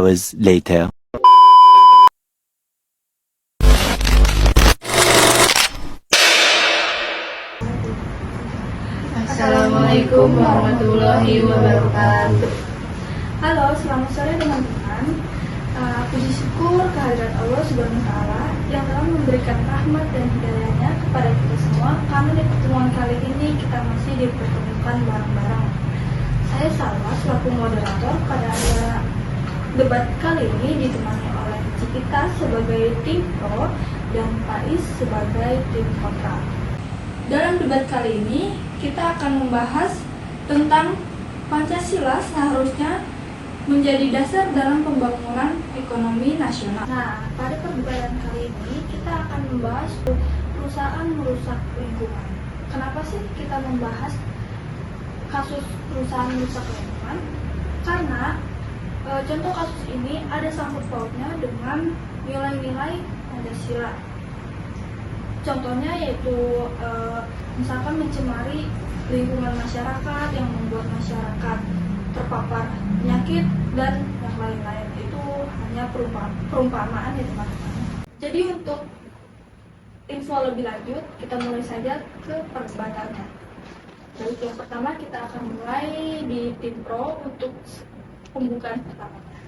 hours later. Assalamualaikum warahmatullahi wabarakatuh. Halo, selamat sore teman-teman. Puji syukur kehadirat Allah Subhanahu wa Ta'ala yang telah memberikan rahmat dan hidayahnya kepada kita semua. Karena di pertemuan kali ini kita masih dipertemukan bareng-bareng. Saya Salwa selaku moderator pada debat kali ini ditemani oleh Cikita sebagai tim pro dan Faiz sebagai tim kontra. Dalam debat kali ini kita akan membahas tentang Pancasila seharusnya menjadi dasar dalam pembangunan ekonomi nasional. Nah, pada perdebatan kali ini kita akan membahas perusahaan merusak lingkungan. Kenapa sih kita membahas kasus perusahaan merusak lingkungan? Karena contoh kasus ini ada sangkut pautnya dengan nilai-nilai Pancasila. Contohnya yaitu misalkan mencemari lingkungan masyarakat yang membuat masyarakat terpapar penyakit dan yang lain-lain. Itu hanya perumpamaan ya teman-teman. Jadi untuk info lebih lanjut kita mulai saja ke perdebatannya. Baik, yang pertama kita akan mulai di tim pro untuk pembukaan pertamanya.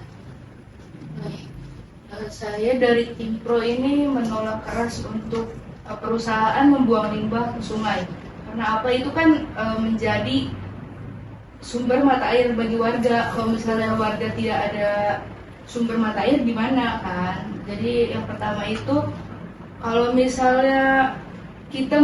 Saya dari tim pro ini menolak keras untuk perusahaan membuang limbah ke sungai. Karena apa, itu kan menjadi sumber mata air bagi warga. Kalau misalnya warga tidak ada sumber mata air gimana kan? Jadi yang pertama itu kalau misalnya kita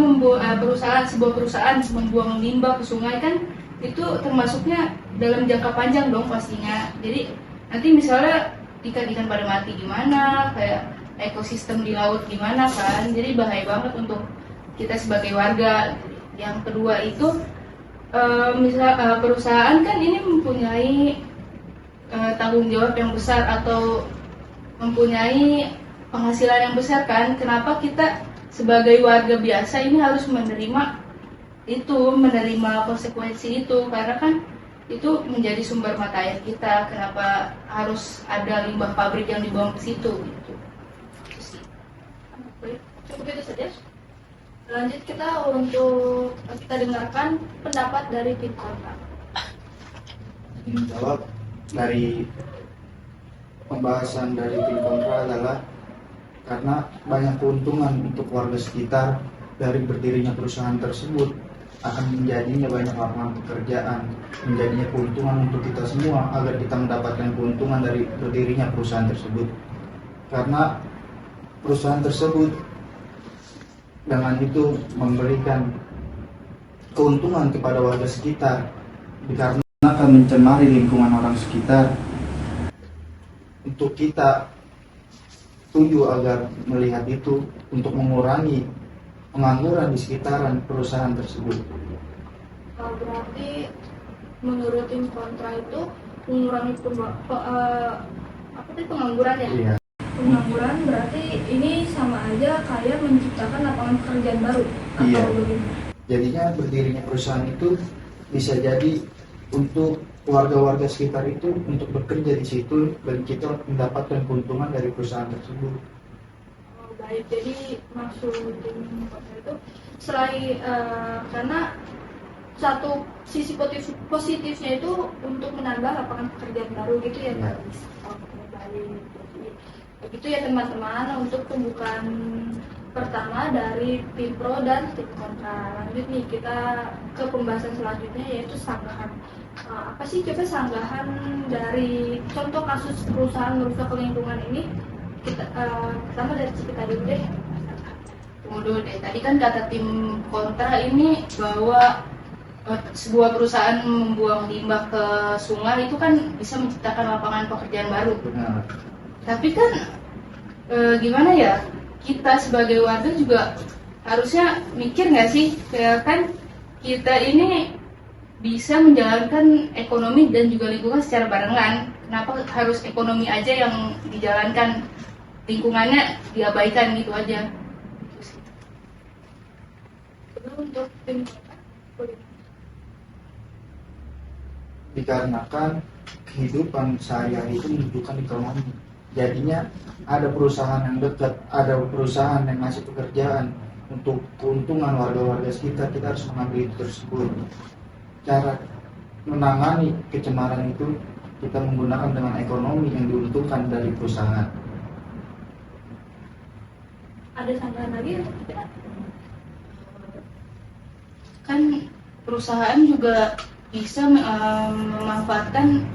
sebuah perusahaan membuang limbah ke sungai kan itu termasuknya dalam jangka panjang dong pastinya. Jadi nanti misalnya ikan-ikan pada mati gimana, kayak ekosistem di laut gimana kan? Jadi bahaya banget untuk kita sebagai warga. Yang kedua itu perusahaan kan ini mempunyai tanggung jawab yang besar atau mempunyai penghasilan yang besar kan. Kenapa kita sebagai warga biasa ini harus menerima konsekuensi itu? Karena kan itu menjadi sumber mata air kita. Kenapa harus ada limbah pabrik yang dibuang ke situ gitu. Cukup itu saja. Lanjut kita dengarkan pendapat dari tim kontra. Jawab dari pembahasan dari tim kontra adalah karena banyak keuntungan untuk warga sekitar dari berdirinya perusahaan tersebut, akan menjadinya banyak lapangan pekerjaan, menjadinya keuntungan untuk kita semua agar kita mendapatkan keuntungan dari berdirinya perusahaan tersebut. Karena perusahaan tersebut dengan itu memberikan keuntungan kepada warga sekitar, dikarenakan mencemari lingkungan orang sekitar. Untuk kita tuju agar melihat itu untuk mengurangi pengangguran di sekitaran perusahaan tersebut. Berarti menurut tim kontra itu mengurangi pengangguran ya? Iya. Pengangguran berarti ini sama aja kayak menciptakan lapangan pekerjaan baru atau Iya. bagaimana? Jadinya berdirinya perusahaan itu bisa jadi untuk warga-warga sekitar itu untuk bekerja di situ dan kita mendapatkan keuntungan dari perusahaan tersebut. Baik, jadi maksud tim kontra itu selain karena satu sisi positifnya itu untuk menambah lapangan pekerjaan baru gitu ya Pak. Oke, baik. Begitu ya teman-teman untuk pembukaan pertama dari tim pro dan tim kontra. Lanjut nih kita ke pembahasan selanjutnya yaitu sanggahan. Apa sih coba sanggahan dari contoh kasus perusahaan merusak lingkungan ini? Pertama dari kita dulu deh. Tunggu dulu deh. Tadi kan kata tim kontra ini bahwa sebuah perusahaan membuang limbah ke sungai itu kan bisa menciptakan lapangan pekerjaan baru. Benar. Tapi kan gimana ya, kita sebagai warga juga harusnya mikir nggak sih, kayak kan kita ini bisa menjalankan ekonomi dan juga lingkungan secara barengan. Kenapa harus ekonomi aja yang dijalankan, lingkungannya diabaikan gitu aja? Untuk tim Dikarenakan kehidupan sehari-hari itu membutuhkan ekonomi. Jadinya ada perusahaan yang dekat, ada perusahaan yang ngasih pekerjaan untuk keuntungan warga-warga sekitar, kita harus mengambil itu tersebut. Cara menangani kecemaran itu kita menggunakan dengan ekonomi yang diuntungkan dari perusahaan. Ada tambahan lagi untuk kita? Kan perusahaan juga bisa memanfaatkan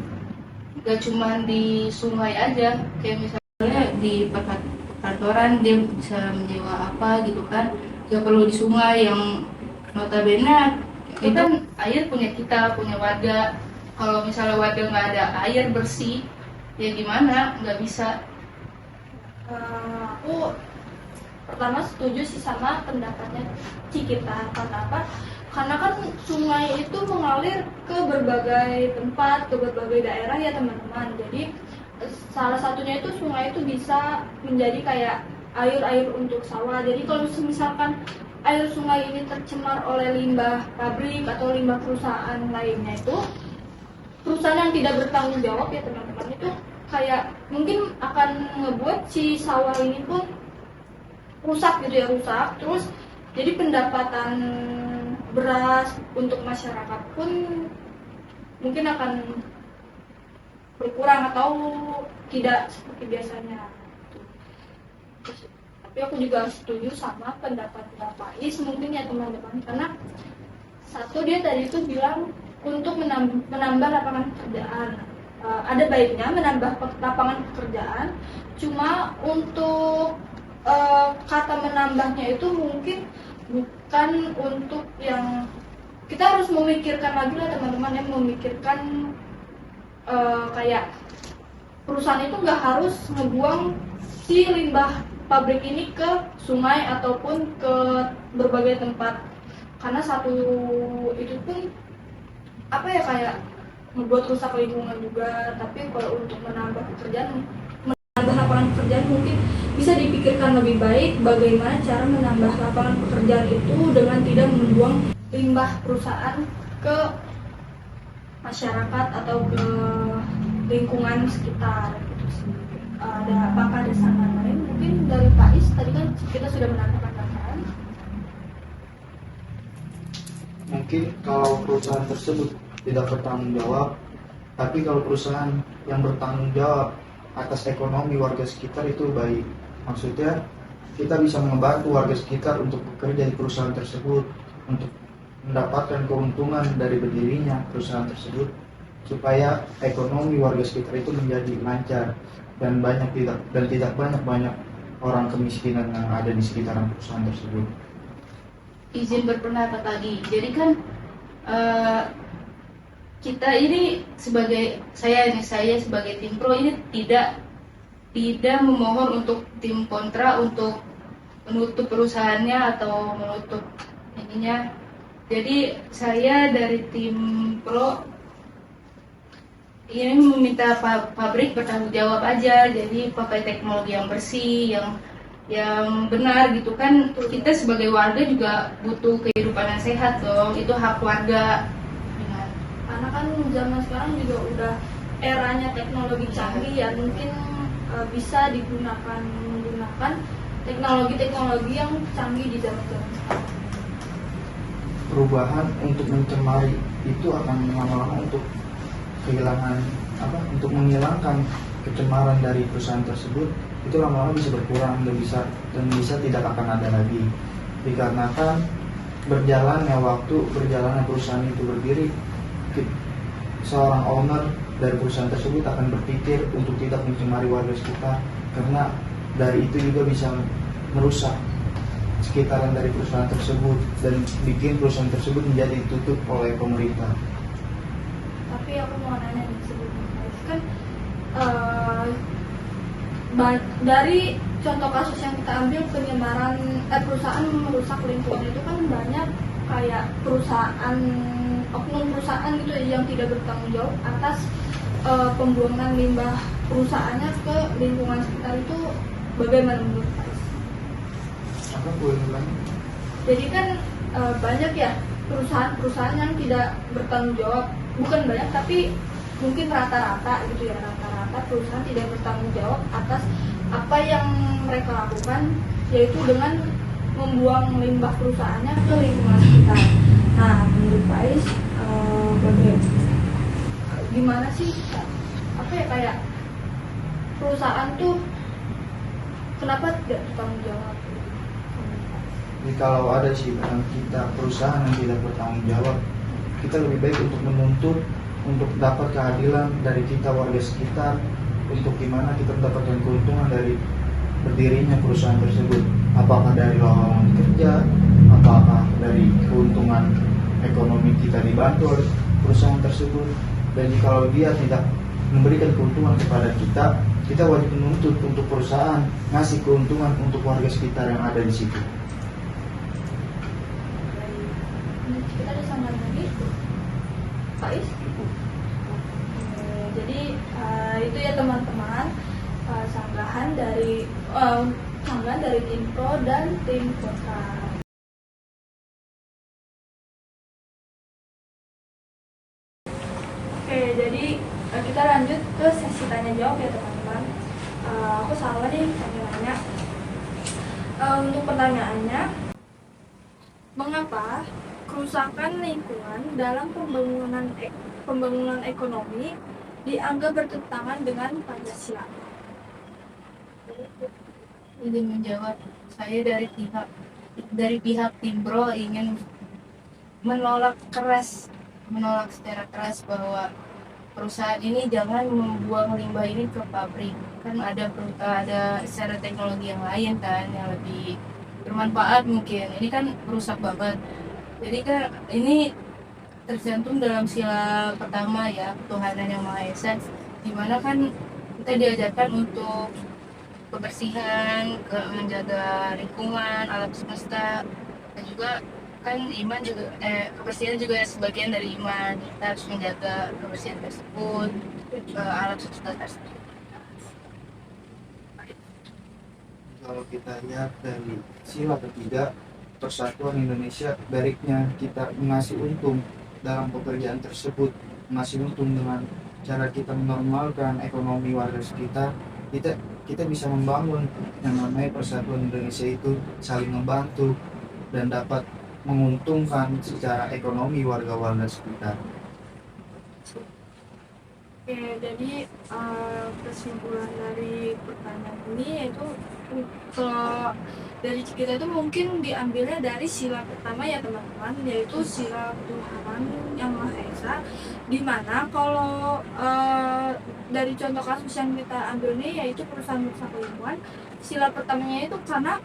gak cuma di sungai aja, kayak misalnya di perkantoran dia bisa menyewa apa gitu kan, gak perlu di sungai yang notabene itu kan air punya kita, punya warga. Kalau misalnya warga nggak ada air bersih, ya gimana, nggak bisa. Aku pertama setuju sih sama pendapatnya Cikita. Karena apa? Karena kan sungai itu mengalir ke berbagai tempat, ke berbagai daerah ya teman-teman. Jadi salah satunya itu sungai itu bisa menjadi kayak air untuk sawah. Jadi kalau misalkan air sungai ini tercemar oleh limbah pabrik atau limbah perusahaan lainnya, itu perusahaan yang tidak bertanggung jawab ya teman-teman, itu kayak mungkin akan ngebuat si sawah ini pun rusak gitu ya, rusak. Terus jadi pendapatan beras untuk masyarakat pun mungkin akan berkurang atau tidak seperti biasanya. Tapi aku juga setuju sama pendapat Pak Is mungkin ya teman-teman, karena satu dia tadi itu bilang untuk menambah lapangan pekerjaan. Ada baiknya menambah lapangan pekerjaan, cuma untuk kata menambahnya itu mungkin bukan untuk yang kita harus memikirkan lagi lah teman-teman, yang memikirkan kayak perusahaan itu nggak harus ngebuang si limbah pabrik ini ke sungai ataupun ke berbagai tempat, karena satu itu pun apa ya, kayak membuat rusak lingkungan juga. Tapi kalau untuk menambah pekerjaan, menambah lapangan pekerjaan, mungkin bisa dipikirkan lebih baik bagaimana cara menambah lapangan pekerjaan itu dengan tidak membuang limbah perusahaan ke masyarakat atau ke lingkungan sekitar gitu sih. Apakah ada saran lain mungkin dari Pak Is? Tadi kan kita sudah menanyakan tambahan. Mungkin kalau perusahaan tersebut tidak bertanggung jawab, tapi kalau perusahaan yang bertanggung jawab atas ekonomi warga sekitar itu baik. Maksudnya kita bisa membantu warga sekitar untuk bekerja di perusahaan tersebut, untuk mendapatkan keuntungan dari berdirinya perusahaan tersebut, supaya ekonomi warga sekitar itu menjadi lancar dan tidak banyak orang kemiskinan yang ada di sekitaran perusahaan tersebut. Izin berpendapat lagi. Jadi kan kita ini saya sebagai tim pro ini tidak memohon untuk tim kontra untuk menutup perusahaannya atau menutup ininya. Jadi saya dari tim pro ini meminta pabrik bertanggung jawab aja, jadi pakai teknologi yang bersih, yang benar gitu kan. Kita sebagai warga juga butuh kehidupan yang sehat dong, itu hak warga. Karena kan zaman sekarang juga udah eranya teknologi canggih ya, mungkin bisa menggunakan teknologi yang canggih di zaman sekarang. Perubahan untuk mencemari itu akan lama-lama untuk menghilangkan kecemaran dari perusahaan tersebut, itu lama-lama bisa berkurang dan bisa tidak akan ada lagi. Dikarenakan berjalannya waktu, berjalannya perusahaan itu berdiri, seorang owner dari perusahaan tersebut akan berpikir untuk tidak mencemari warga sekitar, karena dari itu juga bisa merusak sekitaran dari perusahaan tersebut dan bikin perusahaan tersebut menjadi ditutup oleh pemerintah. Tapi aku mau nanya nih sebelumnya, kan dari contoh kasus yang kita ambil penyemaran perusahaan merusak lingkungan itu kan banyak kayak oknum perusahaan gitu yang tidak bertanggung jawab atas pembuangan limbah perusahaannya ke lingkungan sekitar. Itu bagaimana menurut Pak? Apa boleh ulang? Jadi kan banyak ya perusahaan-perusahaan yang tidak bertanggung jawab, bukan banyak tapi mungkin rata-rata gitu ya, rata-rata perusahaan tidak bertanggung jawab atas apa yang mereka lakukan, yaitu dengan membuang limbah perusahaannya ke lingkungan sekitar. Nah, menurut Pak Is, gimana sih apa ya, kayak perusahaan tuh kenapa tidak bertanggung jawab? Jadi kalau ada sih kita perusahaan yang tidak bertanggung jawab, kita lebih baik untuk menuntut untuk dapat keadilan dari kita warga sekitar, untuk gimana kita mendapatkan keuntungan dari berdirinya perusahaan tersebut, apakah dari lowongan kerja, apakah dari keuntungan ekonomi kita dibantu oleh perusahaan tersebut. Dan kalau dia tidak memberikan keuntungan kepada kita, kita wajib menuntut untuk perusahaan ngasih keuntungan untuk warga sekitar yang ada di situ. Kita ada sama lagi, Pak Is. Jadi itu ya teman-teman, sanggahan dari tim pro dan tim kontra. Oke, jadi kita lanjut ke sesi tanya jawab ya teman-teman. Aku salah nih tanya-tanya. Untuk pertanyaannya, mengapa kerusakan lingkungan dalam pembangunan ekonomi dianggap bertentangan dengan Pancasila? Jadi menjawab, saya dari pihak tim pro ingin menolak secara keras bahwa perusahaan ini jangan membuang limbah ini ke pabrik. Kan ada secara teknologi yang lain kan yang lebih bermanfaat mungkin. Ini kan rusak banget. Jadi kan ini tercantum dalam sila pertama ya, ketuhanan yang Maha Esa, di mana kan kita diajarkan untuk kebersihan, menjaga lingkungan, alam semesta, dan juga kan iman juga kebersihan juga sebagian dari iman. Kita harus menjaga kebersihan tersebut, alam semesta tersebut. Kalau kita lihat dari sila ketiga Persatuan Indonesia, baiknya kita mengasih untung dalam pekerjaan tersebut, mengasih untung dengan cara kita menormalkan ekonomi warga sekitar. Kita bisa membangun yang namanya Persatuan Indonesia itu saling membantu dan dapat menguntungkan secara ekonomi warga-warga sekitar. Oke, jadi kesimpulan dari pertanyaan ini yaitu kalau dari kita itu mungkin diambilnya dari sila pertama ya teman-teman, yaitu sila Tuhan yang Maha Esa, dimana kalau dari contoh kasus yang kita ambil ini yaitu perusahaan merusak lingkungan, sila pertamanya itu karena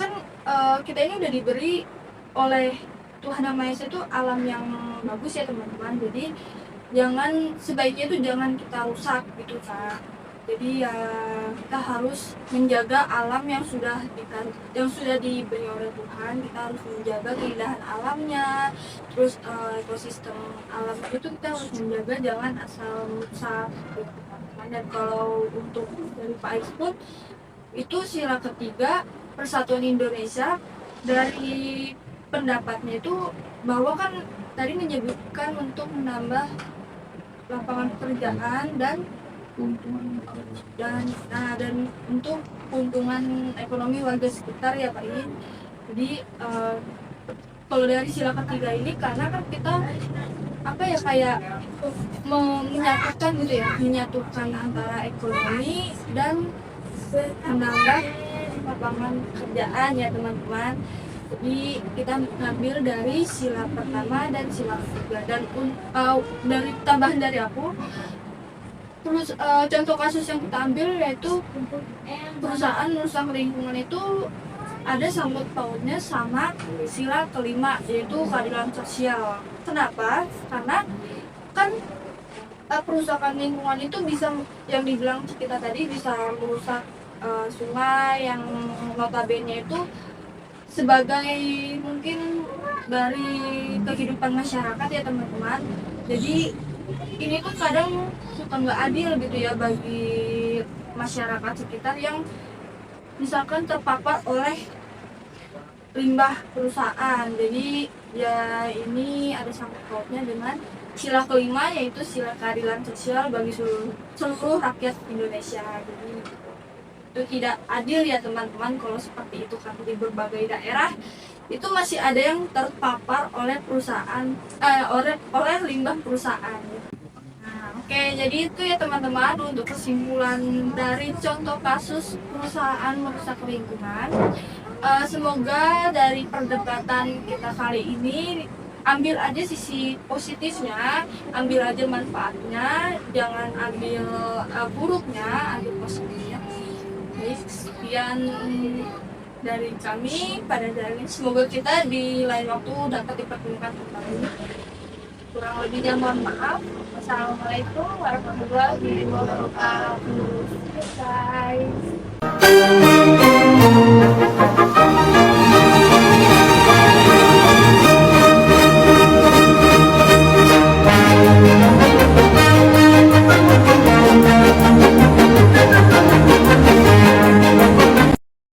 kan kita ini udah diberi oleh Tuhan yang Maha Esa itu alam yang bagus ya teman-teman, jadi sebaiknya itu jangan kita rusak gitu kan. Jadi ya kita harus menjaga alam yang sudah diberi oleh Tuhan. Kita harus menjaga keindahan alamnya, terus ekosistem alam itu kita harus menjaga, jangan asal merusak gitu. Dan kalau untuk dari Pak Ais pun itu sila ketiga Persatuan Indonesia, dari pendapatnya itu bahwa kan tadi menyebutkan untuk menambah lapangan pekerjaan dan untuk keuntungan ekonomi warga sekitar ya Pak I. Jadi kalau dari sila ketiga ini karena kan kita kayak menyatukan gitu ya, menyatukan antara ekonomi dan menambah lapangan pekerjaan ya teman-teman. Jadi kita ngambil dari sila pertama dan sila ketiga, dan dari tambahan dari aku. Terus contoh kasus yang kita ambil yaitu perusahaan merusak lingkungan itu ada sangkut pautnya sama sila kelima, yaitu keadilan sosial. Kenapa? Karena kan perusakan lingkungan itu bisa, yang dibilang kita tadi, bisa merusak sungai yang notabene itu sebagai mungkin dari kehidupan masyarakat ya teman-teman. Jadi ini tuh kadang suka nggak adil gitu ya bagi masyarakat sekitar yang misalkan terpapar oleh limbah perusahaan. Jadi ya ini ada sangkut pautnya dengan sila kelima yaitu sila keadilan sosial bagi seluruh rakyat Indonesia. Jadi itu tidak adil ya teman-teman kalau seperti itu, karena di berbagai daerah itu masih ada yang terpapar oleh perusahaan oleh limbah perusahaan. Nah, oke, jadi itu ya teman-teman untuk kesimpulan dari contoh kasus perusahaan merusak lingkungan. Semoga dari perdebatan kita kali ini ambil aja sisi positifnya, ambil aja manfaatnya, jangan ambil buruknya, ambil positifnya. Jadi sekian dari kami pada hari ini. Semoga kita di lain waktu dapat dipertemukan kembali. Kurang lebihnya mohon maaf. Wassalamualaikum warahmatullahi wabarakatuh. Bye.